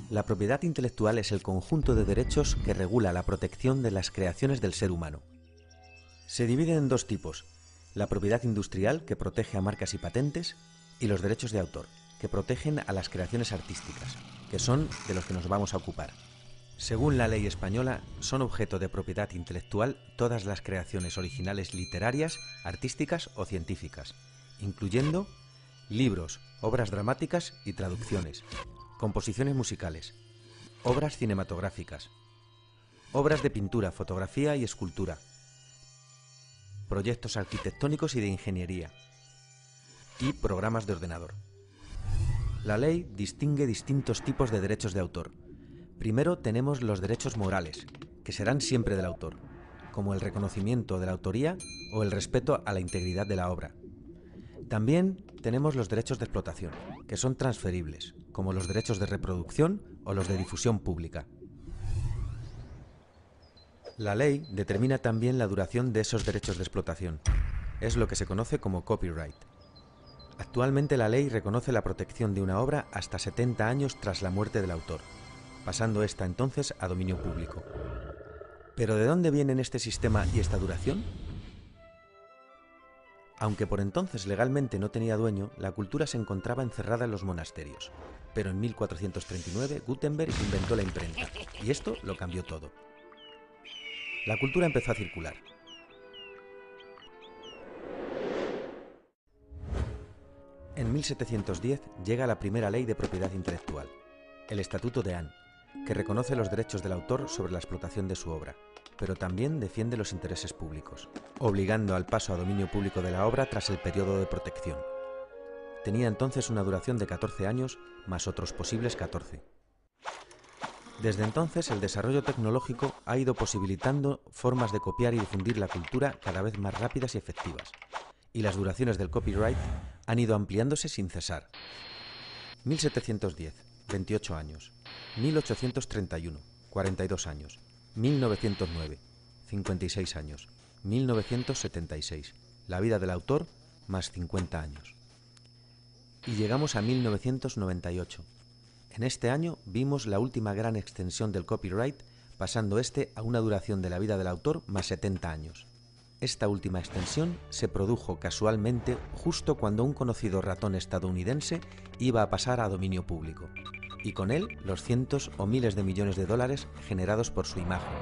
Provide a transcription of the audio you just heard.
La propiedad intelectual es el conjunto de derechos que regula la protección de las creaciones del ser humano. Se divide en dos tipos: la propiedad industrial, que protege a marcas y patentes, y los derechos de autor, que protegen a las creaciones artísticas, que son de los que nos vamos a ocupar. Según la ley española, son objeto de propiedad intelectual todas las creaciones originales literarias, artísticas o científicas, incluyendo libros, obras dramáticas y traducciones, composiciones musicales, obras cinematográficas, obras de pintura, fotografía y escultura, proyectos arquitectónicos y de ingeniería, y programas de ordenador. La ley distingue distintos tipos de derechos de autor. Primero tenemos los derechos morales, que serán siempre del autor, como el reconocimiento de la autoría o el respeto a la integridad de la obra. También tenemos los derechos de explotación, que son transferibles, como los derechos de reproducción o los de difusión pública. La ley determina también la duración de esos derechos de explotación. Es lo que se conoce como copyright. Actualmente la ley reconoce la protección de una obra hasta 70 años tras la muerte del autor, pasando esta entonces a dominio público. ¿Pero de dónde vienen este sistema y esta duración? Aunque por entonces legalmente no tenía dueño, la cultura se encontraba encerrada en los monasterios. Pero en 1439 Gutenberg inventó la imprenta, y esto lo cambió todo. La cultura empezó a circular. En 1710 llega la primera ley de propiedad intelectual, el Estatuto de Anne, que reconoce los derechos del autor sobre la explotación de su obra, pero también defiende los intereses públicos, obligando al paso a dominio público de la obra tras el periodo de protección. Tenía entonces una duración de 14 años, más otros posibles 14. Desde entonces, el desarrollo tecnológico ha ido posibilitando formas de copiar y difundir la cultura cada vez más rápidas y efectivas, y las duraciones del copyright han ido ampliándose sin cesar. 1710, 28 años. 1831, 42 años. 1909, 56 años. 1976, la vida del autor, más 50 años. Y llegamos a 1998. En este año vimos la última gran extensión del copyright, pasando este a una duración de la vida del autor más 70 años. Esta última extensión se produjo casualmente justo cuando un conocido ratón estadounidense iba a pasar a dominio público, y con él los cientos o miles de millones de dólares generados por su imagen,